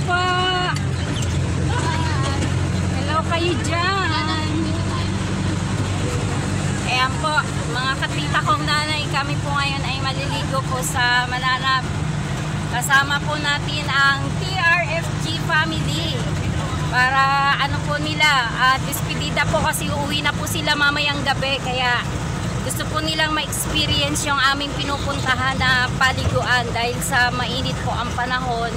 po. Hello kayo dyan. Ayan po, mga katita kong nanay, kami po ngayon ay maliligo po sa Malalab. Kasama po natin ang TRFG family. Para ano po nila, despedida po kasi uuwi na po sila mamayang gabi. Kaya gusto po nilang ma-experience yung aming pinupuntahan na paliguan. Dahil sa mainit po ang panahon,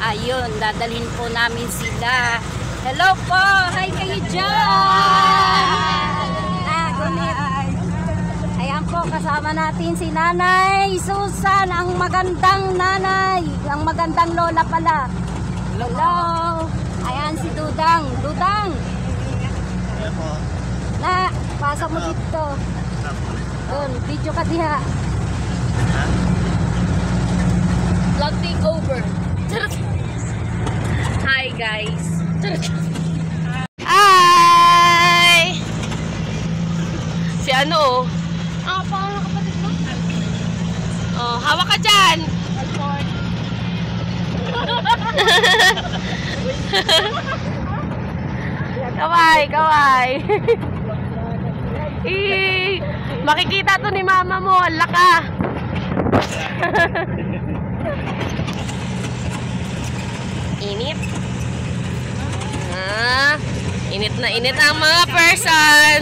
ayun, dadalhin po namin sila. Hello po! Hi kayo dyan! Ayan po, kasama natin si Nanay Susan, ang magandang nanay. Ang magandang lola pala. Hello! Ayan si Dudang. Dudang! Na, pasa mo dito. Doon, video ka diha. Vlog takeover. Hi guys. Hi! Si ano? Pangalan kapatid mo? Oh, hawak ka dyan. Kaway, kaway. Makikita to ni mama mo, laka. Init. Init na init ang mga person.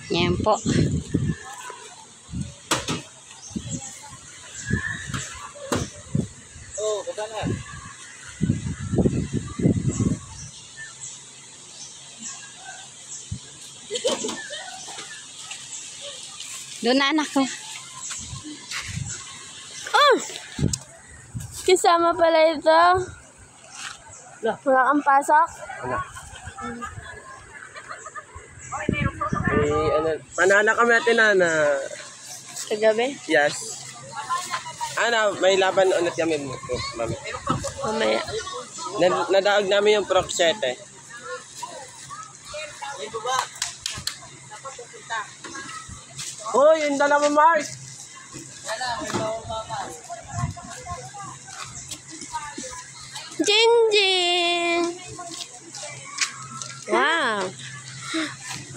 Yan po. Oh, baba na. Doon na anak ko. Oh! Kasama pala ito. Wala kang pasok? Wala. Panala kami natin na Kagabi? yes. May laban ulit kami, mami. Mamaya. Nadaog namin yung Proc 7. Oh, yung dalawa Mark. Diyan Jingjing! Wow!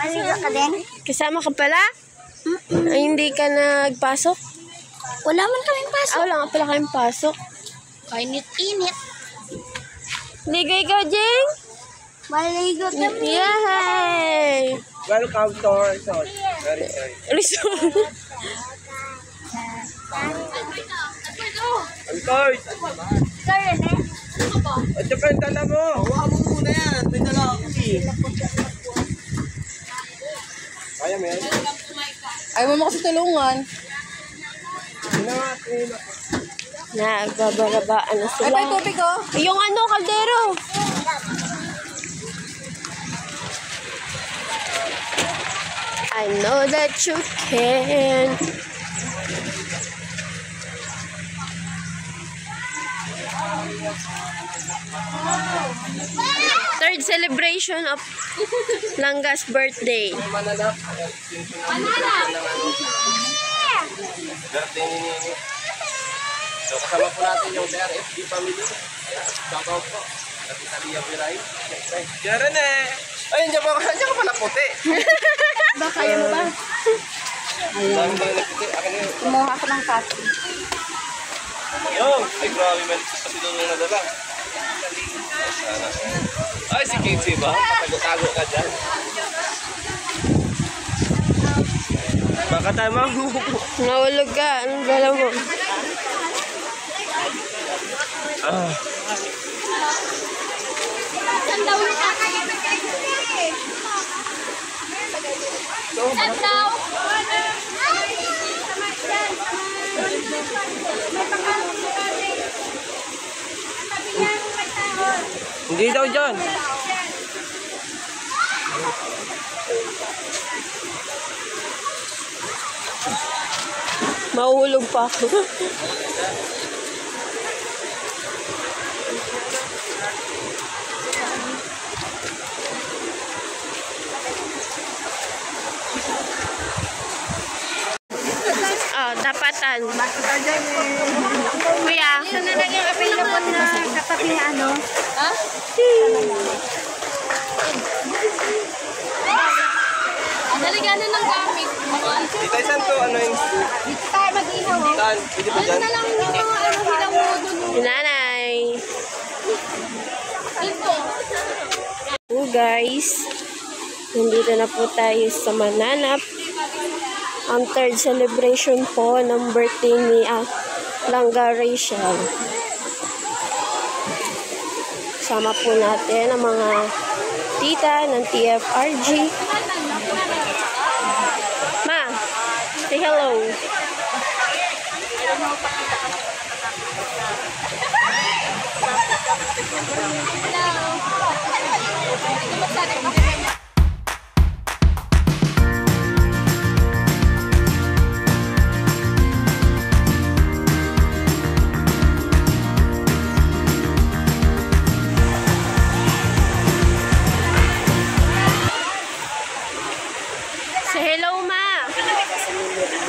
Maligo ka din? Kasama ka pala? Ay, hindi ka nagpasok? Wala man kaming pasok. Wala nga pala kayong pasok. Kainit-init. Ligo ikaw, Jing? Maligo kami. Yay! Welcome to our resort. Very sorry. Resort. Antoy! Kaya na? At yung pa yung dala mo. Hawa mo muna yan. May dala ako. Kaya mo yan? Ayaw mo kasi tulungan. Nagbabarabaan na Ay, sila. pa yung tubig ko. Yung ano, kaldero. I know that you can. Third celebration of Langga's birthday. Mananap. Birthday ni Nini. So, kasama po natin yung TRFG family. Shoutout po. Kasi Talia Piray. Diyan eh. Ay, nandiyan ka pala puti. Baka yan mo ba? Saan ba na puti? Akin yun. Kumuha ko ng coffee. Yung! Ay, grabe man. Kasi doon yung nadala. Ay, si Casey ba? Patago-tago ka dyan. Baka tayo mahuhupo. Nahulog ka. Anong dala mo? Ah. Hindi daw dyan. Mahulog pa ako. Tapatan. Kuya. Ano na lang yung available na katabi na ano? Ha? Daligano ng gamit. Dito saan to? Ano yung... Dito tayo mag-ihaw. Saan? Pwede ba dyan? Ano na lang yung mga ano hilang mo dun. Nanay. Dito. Oh guys. Nandito na po tayo sa Mananap. Ang third celebration po ng birthday ni Langga Rachel. Sama po natin ang mga tita ng TFRG. Ma, say hello. Say hello, Ma.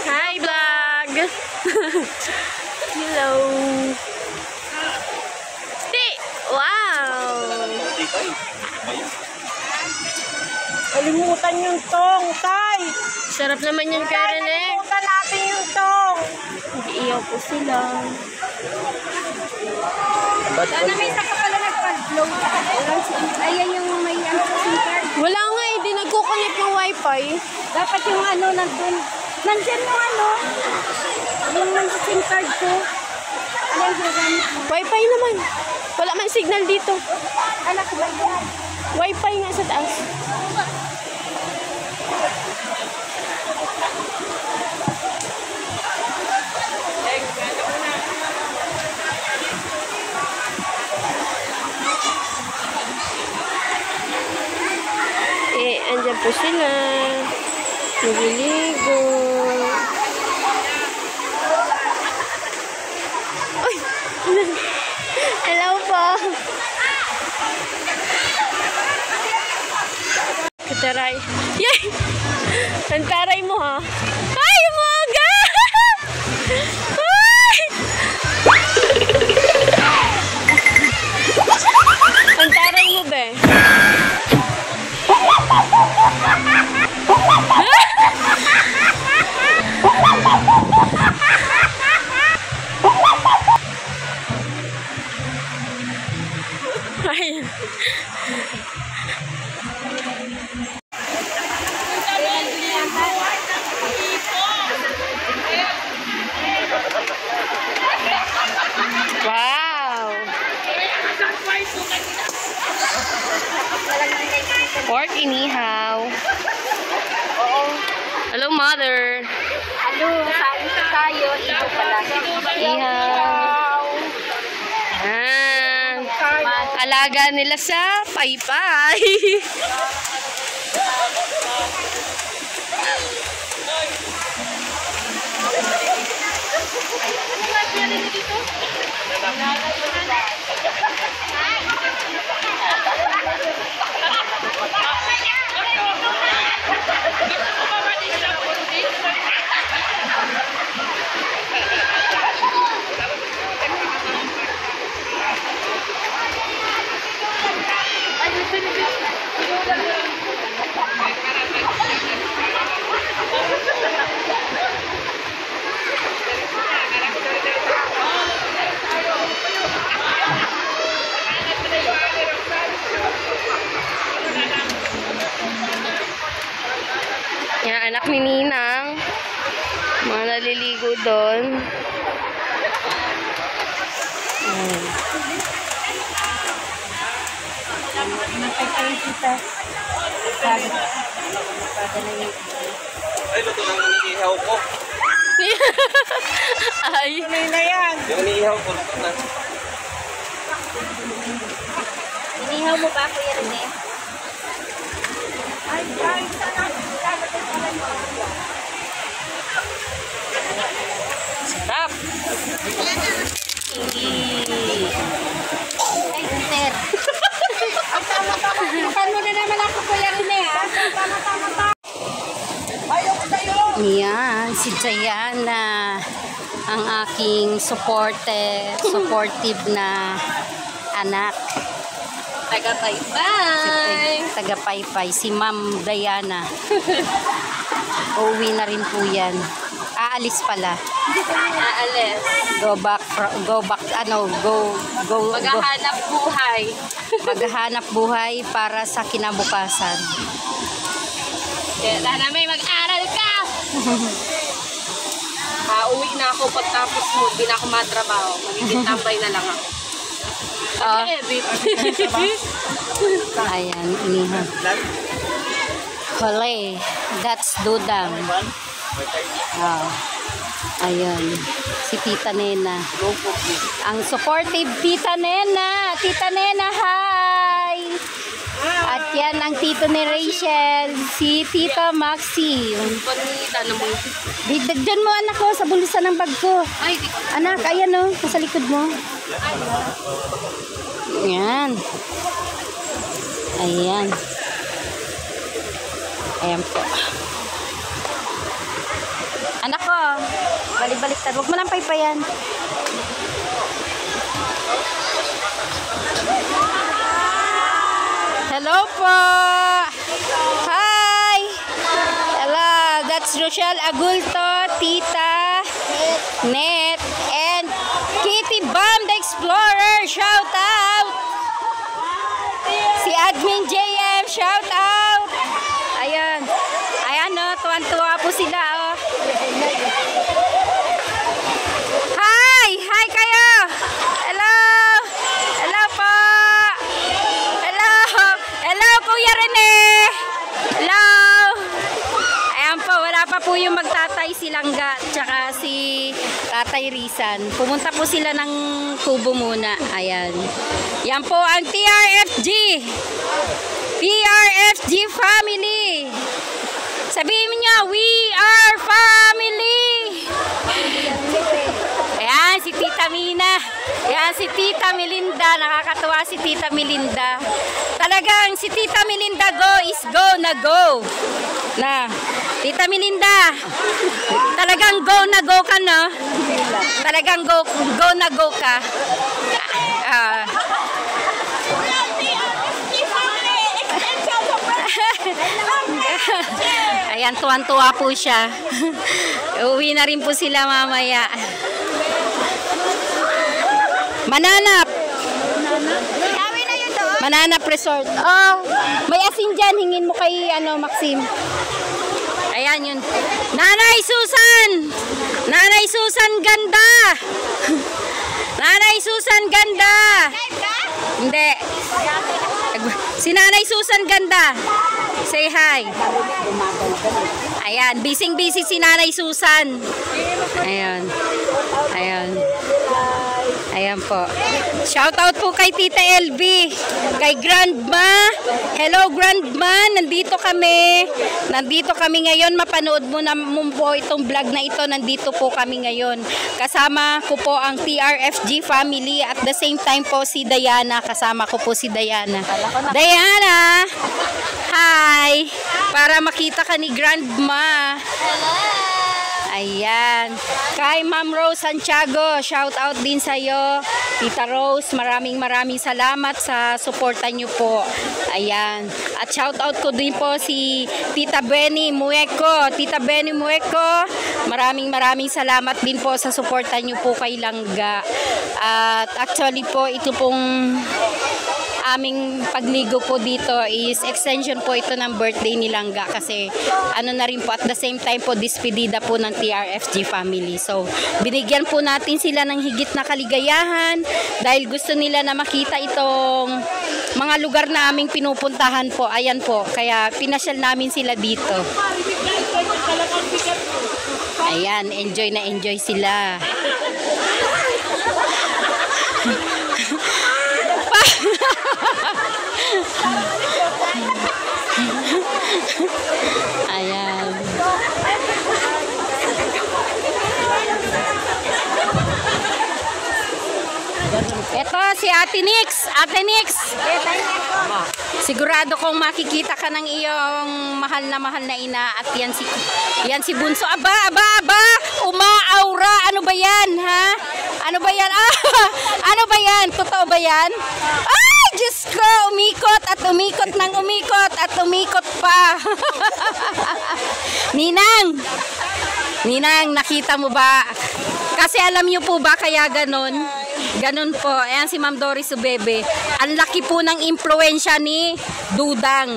Hi, vlog. Hello. Wow. Kalimutan yung tong, tay. Sarap naman yung Karen eh. Kalimutan natin yung tong. Iiyaw po sila. Sana may saka pala nagpa-load. Ayan yung may SIM card. Wala nga eh, di nagkukonect yung wifi. Dapat yung ano nandun. Nandyan yung ano. Yung SIM card ko. Ano yung ginagamit mo? Wifi naman. Wala man signal dito. Anak ko ba yan? Wifi nga sa taas. Andyan po sila. Nagliligo. Ay! Hello po. Kataray. Yay! Ang taray mo ha. Ay! Umaga! Ay! Wow! Pork inihaw. Hello, mother. Ano, kain pa tayo. Ito pala. Ihaw. Alaga nila sa paypay. Yan, anak ni Ninang. Mga naliligo doon. Ay, luto lang yung iniihaw ko. Ay. Yung iniihaw ko, luto na. Inihaw mo ba, Kuya Rene? Sarap. Ay, sir. Ay, tama-tama. Makan mo na naman ako, Kuya Rene, ha? Tama-tama. Yan, si Jayana. Ang aking supportive na anak. Taga-Taytay. Taga-Paypay, si Ma'am Diana. Uuwi na rin po yan. Aalis pala. Aalis. Go back, Maghahanap buhay. maghahanap buhay para sa kinabukasan. Kaya sana may mag-aral ka. Uwi na ako pagtapos mo. Hindi na ako matrabaho. Magiging tambay na lang ako. Edit. Ayan, iniha. Hole, that's Dudang. Ayan, si Tita Nena. Ang supportive Tita Nena. Tita Nena, hi! At yan ang tito ni Rachel, si Tita Maxi. Dagdan mo anak ko sa bulusan ng bag ko. Ay, di ko. Anak, ayan o, sa likod mo. Ayan. Ayan. Ayan po. Anak ko, balik-baliktad. Huwag mo lang paypayan. Hello po. Hi. Hello, that's Rochelle Agulto, Tita Net, and Kitty Bam the Explorer. Shout out. Si Admin JM, shout out. Ayan. Ayan o, tuwan-tuwa po sila o. Hi! Hi kayo! Hello! Hello po! Hello! Hello, Kuya Rene! Hello! Ayan po, wala pa po yung magtatay si Langga tsaka si Tatay Rizan. Pumunta po sila ng kubo muna. Ayan. Yan po ang TRFG. TRFG family. Sabihin niyo, we are family. Ayan, si Tita Mina. Ayan, si Tita Melinda. Nakakatuwa si Tita Melinda. Talagang si Tita Melinda go is go na go. Na, Tita Melinda, talagang go na go ka, no? Talagang go na go ka. Ayan, tuwan-tuwa po siya. Uwi na rin po sila mamaya. Mananap. Gawin na yun doon. Mananap Resort. Oh, may asin dyan. Hingin mo kay Maxim. Ayan yun. Nanay Susan! Nanay Susan ganda! Nanay Susan ganda! Hindi. Si Nanay Susan ganda. Say hi. Ayan, busy si Nanay Susan. Ayan. Ayan. Ayan po. Shout out po kay Tita LB, kay Grandma. Hello Grandma, nandito kami. Nandito kami ngayon. Mapanood mo na po itong vlog na ito. Nandito po kami ngayon. Kasama ko po ang TRFG family at the same time po si Diana. Kasama ko po si Diana. Diana! Hi! Para makita ka ni Grandma. Ayan. Kay Ma'am Rose Santiago, shout out din sa iyo. Tita Rose, maraming salamat sa suporta niyo po. Ayan. At shout out ko din po si Tita Benny Mueco. Tita Benny Mueco, maraming salamat din po sa suporta niyo po kay Langga. At actually po, ito pong aming pagligo po dito is extension po ito ng birthday ni Langga kasi na rin po at the same time po despedida po ng TRFG family. So binigyan po natin sila ng higit na kaligayahan dahil gusto nila na makita itong mga lugar na aming pinupuntahan po. Ayan po, kaya pinasyal namin sila dito. Ayan, enjoy na enjoy sila. Ayan. Ito si Ate Nix. Ate Nix. Sigurado kong makikita ka ng iyong mahal na ina at yan si Bunso. Aba. Umaaura. Ano ba yan, ha? Ano ba yan? Ano ba yan? Totoo ba yan? Diyos ko, umikot at umikot ng umikot at umikot pa. Ninang, nakita mo ba? Kasi alam niyo po ba kaya ganon? Ganon po. Ayan si Ma'am Doris Ubebe. Ang laki po ng impluensya ni Dudang.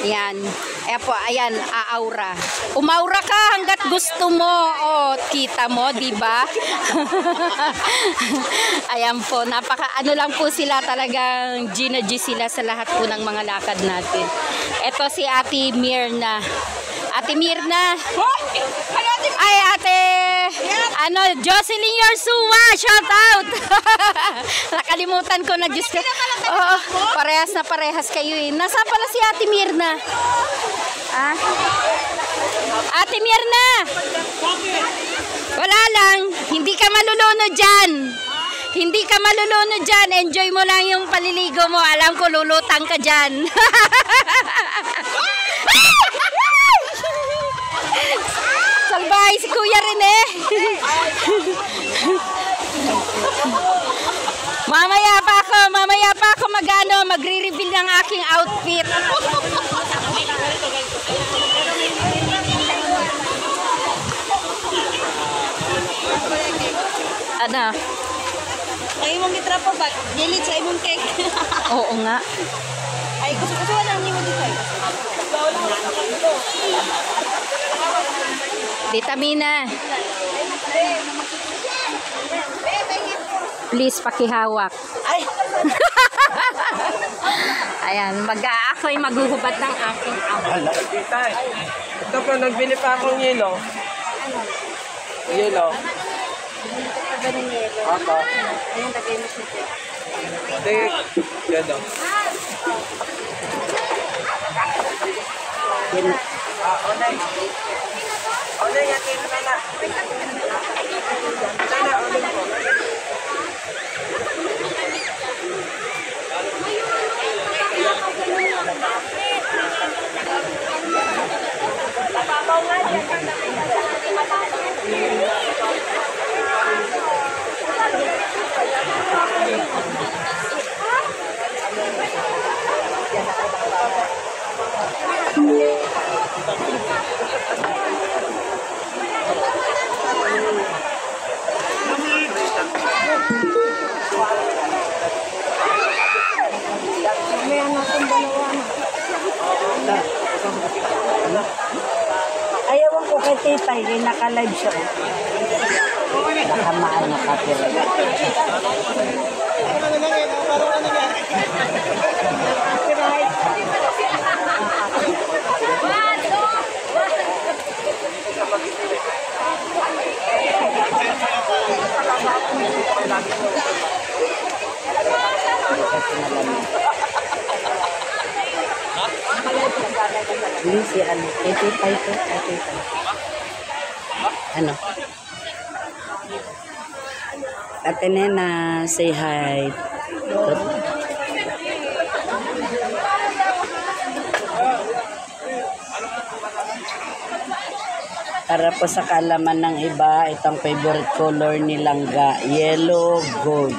Ayan. Ayan po, ayan, aaura. Umaura ka hanggat gusto mo. O, kita mo, di ba? Ayan po, lang po sila talagang G sila sa lahat po ng mga lakad natin. Ito si Ate Mirna. Ate Mirna. Ay, Ate Jocelyn Yorsua, shout out. Nakalimutan ko na, Diyos ko. Oo, parehas kayo eh. Nasaan pala si Ate Mirna? Ate Mirna. Wala lang, hindi ka malulunod dyan. Hindi ka malulunod dyan. Enjoy mo lang yung paliligo mo. Alam ko lulutang ka dyan. Salbahay si Kuya Rene. Mamaya pa ako magre-reveal ng aking outfit. Ano? Ay, mong gitra po ba? Gilit sa imong cake. Oo nga. Ay, gusto lang niyo dito. Vitamina. Please, pakihawak. Ay. Ayan, ako'y maghuhubad ng aking Hala, tita. Ito po, nagbili pa akong yelo. Yelo. Ako. Ayun, tagay mo siya. Yelo. Onay. Onay, yakin na na. Sana, onay po. Ay, naka-live siya. Nakamaan na copyright. Hindi si ano, Etipay to, Etipay. Ano? Ate Nena, say hi. Para po sa kaalaman ng iba, itong favorite color ni Langga, yellow gold.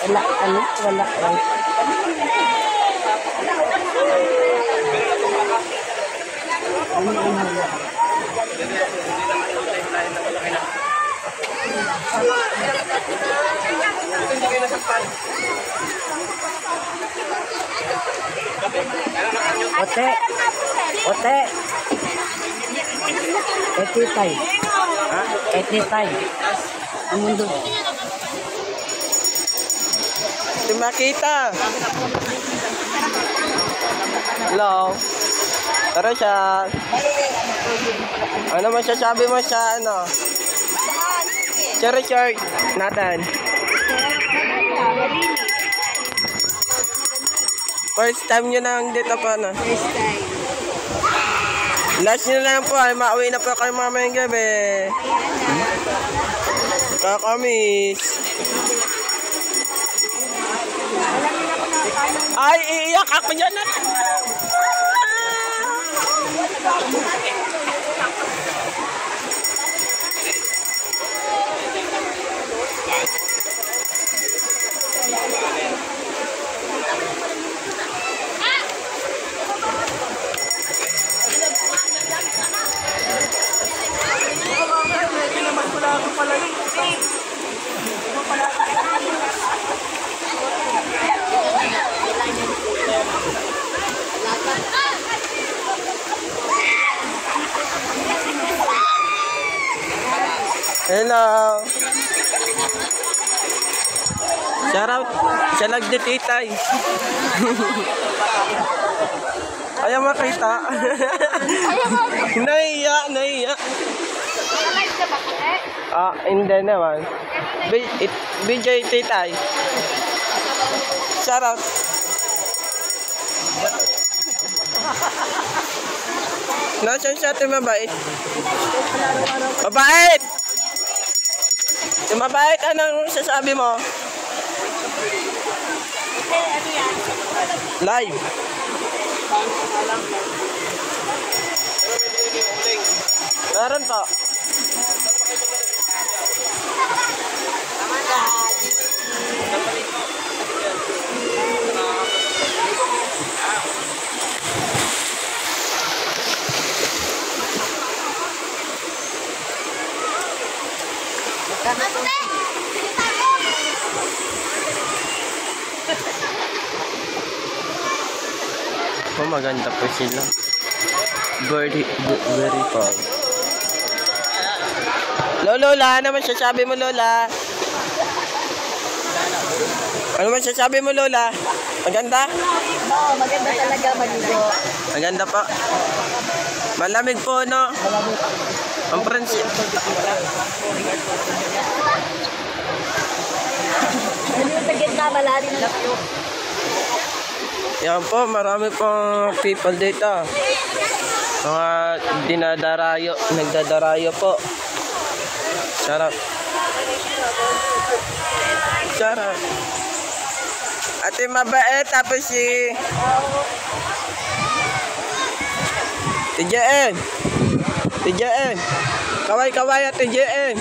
Wala, ano? Wala. Ote. Ote. Etitay. Ha? Etitay. Ang mundo. Di makita. Hello. Tara siya. Ano masasabi mo sa ano? Richard Nathan. First time nyo nang dito po, ano? First time. Last nyo lang po, ay mauwi na po kayo mamayang gabi. Kakamis. Ay, iiyak ako dyan na. Hello. Shout out sa nagdititay. Ayaw makita. Naiya. Ah, hindi naman. BJ Titay. Shout out. Nasaan siya ito mabait? Mabait! Mabait, anong sasabi mo? Live. Meron po. Oh, maganda po sila. Very tall. Lola, ano man sasabi mo, Lola? Ano man sasabi mo, Lola? Maganda? Oo, maganda talaga maligo. Maganda po. Malamig po, no? Malamig. Ang prinsip. Ano yung sa gitna, malalim na po. Yan po, marami pong people dito. Mga nagdadarayo po. Sarap. Sarap. Ate mabait, tapos si TJN. TJN. Kaway-kaway at TJN.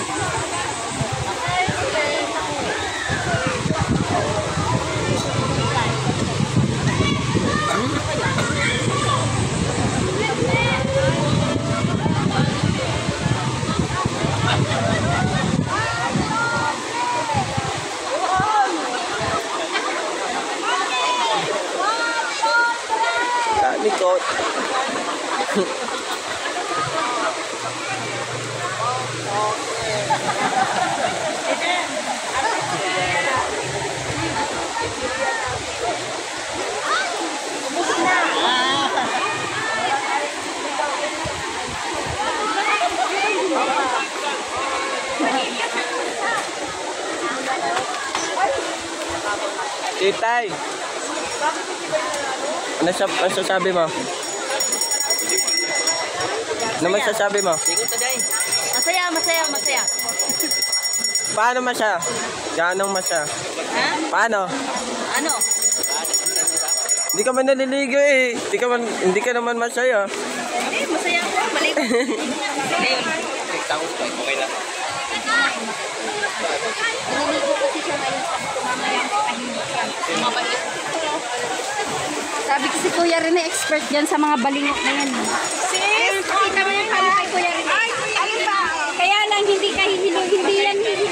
Dami ko. Titay! Ano sasabi mo? Ano masasabi mo? Masaya, masaya, masaya. Paano masaya? Ganong masaya? Ha? Paano? Ano? Hindi ka man naliligo eh. Hindi ka naman masaya. Masaya ako. Balik. Okay na. Naliligo kasi siya ngayon sa mamayang tahimik yan. Mabalik. Sabi ko si Kuya Rene, expert dyan sa mga balingot na yan. Sis! Kita mo yung kano kay Kuya Rene. Ay, alin ba? Kaya lang hindi ka hindi yan hihilutin.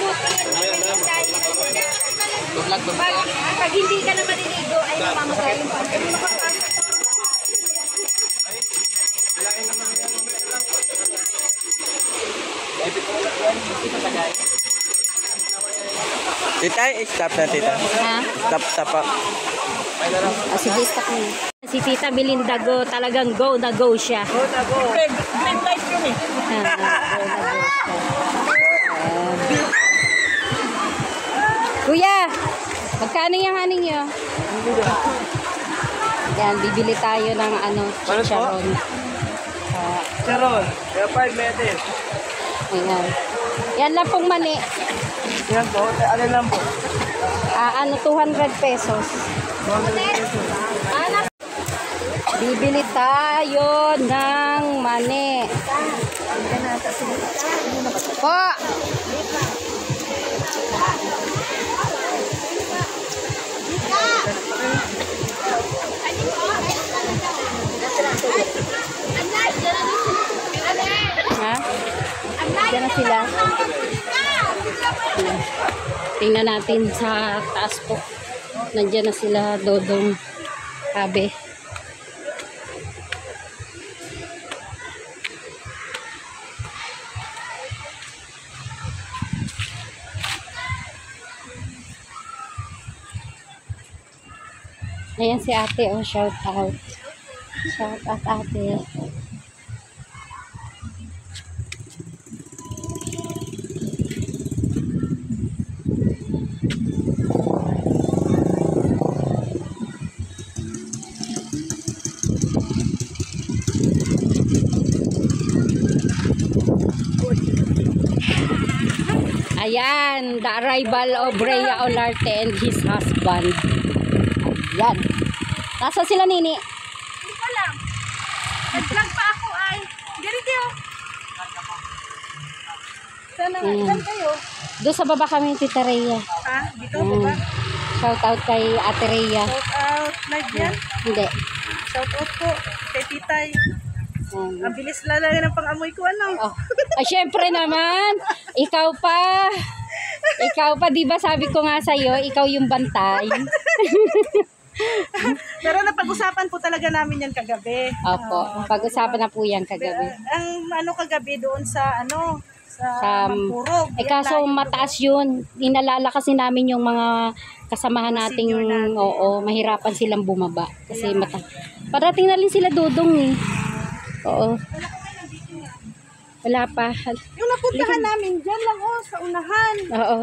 Pag hindi ka na maliligo, ay mamamatay yung pagkakas. Titay, stop na tita. Ha? Stop pa. Sige, stop mo. Si Tita Belinda go, talagang go na go siya. Go na go. Green light yun eh. Kuya, magkano yung haning nyo? Yan, bibili tayo ng chicharon. Charon, kaya 5 meters. Ayan. Yan lang pong mani. Yan po, alin lang po. 200 pesos. 200 pesos. Bibili tayo ng mani. Po! Ha? Diyan na sila. Tingnan natin sa taas po. Nandiyan na sila, Dodong, Abe. Ayan si ate, oh, shout out. Shout out ate. Ayan, the arrival of Rhea Olarte and his husband. Yan. Nasa sila, Nini? Hindi ko lang. Nag-vlog pa ako ay. Ganito yun. Sana nga, saan kayo? Doon sa baba kami, Tita Rhea. Ha? Dito ba? Shout out kay Ate Rhea. Shout out. Live yan? Hindi. Shout out po kay Titay. Ayan. Ang bilis lalagay ng pang-amoy ko, ano? Oh. Ay, syempre naman. Ikaw pa. Ikaw pa, di ba sabi ko nga sa'yo, ikaw yung bantay. Pero napag-usapan po talaga namin yan kagabi. Opo, pag-usapan na po yan kagabi. Ang kagabi doon sa sa Sa, Mampurog. kaso mataas yun. Inalala kasi namin yung mga kasamahan nating, Senior natin. oo, mahirapan silang bumaba. Kasi parating na rin sila Dodong eh. Oo. Wala pa. Yung napuntahan namin, dyan lang sa unahan. Oo.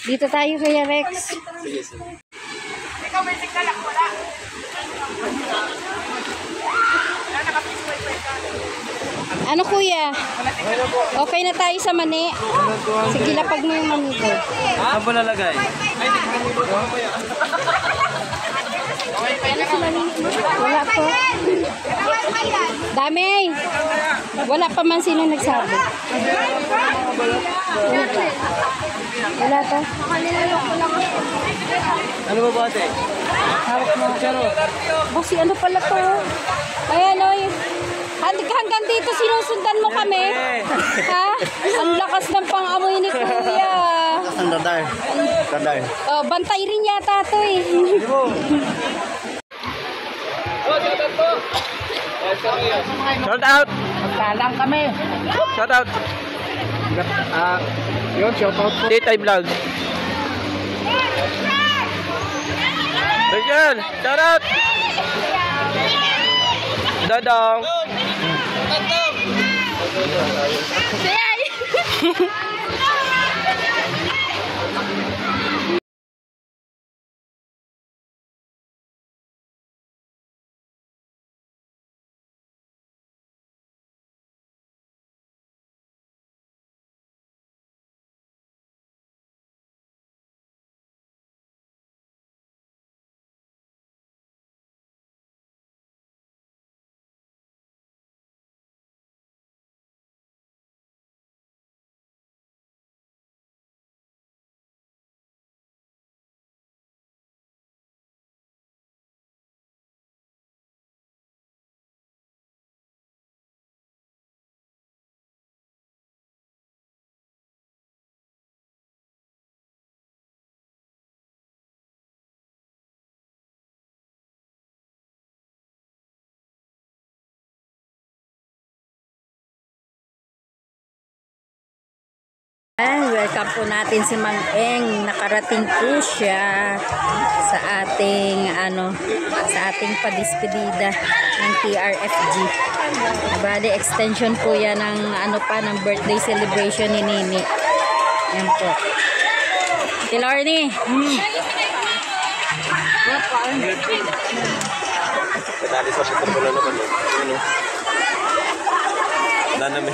Dito tayo Kuya Rex. Ikaw may tiglalak, wala. Ano kuya? Okay na tayo sa mani? Sige, lapag mo yung mani ko. Saan po nalagay? Wala po. Dami. Wala pa man sila nagsabi. Wala pa. Ano ba ate? Hawak mo. Bossy, ano pala to? Ayan o. Hanggang dito sinusundan mo kami. Ha? Ang lakas ng pang-amoy ni kuya. Ang radar. Radar. Oh, bantay rin yata to eh. Shout out! Magkalang kami. Shout out! Yun, shout out po. Titay Vlogs. Rachel, shout out! Dodong! Welcome po natin si Mang Eng. Nakarating po siya sa ating padispedida ng TRFG. Bali extension po yan ng ng birthday celebration ni Nini. Yan po. Tilorny. Kadali sa siya pala naman. Ano? Nanami.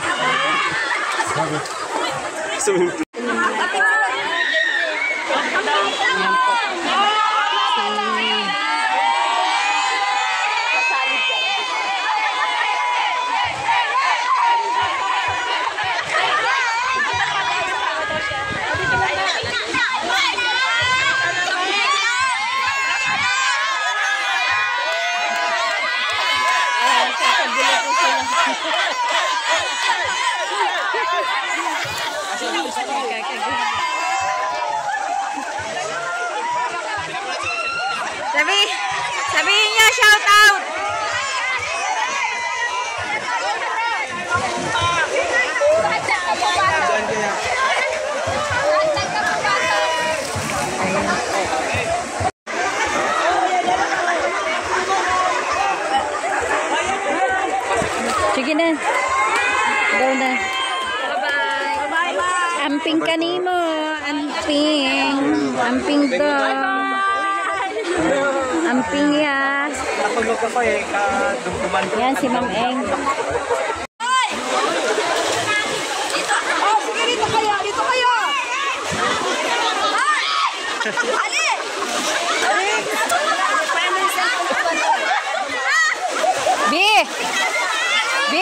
Swimming pool. Sabihin niya shout out. Sige na. Go na. Bye-bye. Amping kanimo. Amping. Amping do. Amping ya. Napagod ako kadugtuman. Yan si Ma'am Eng. B!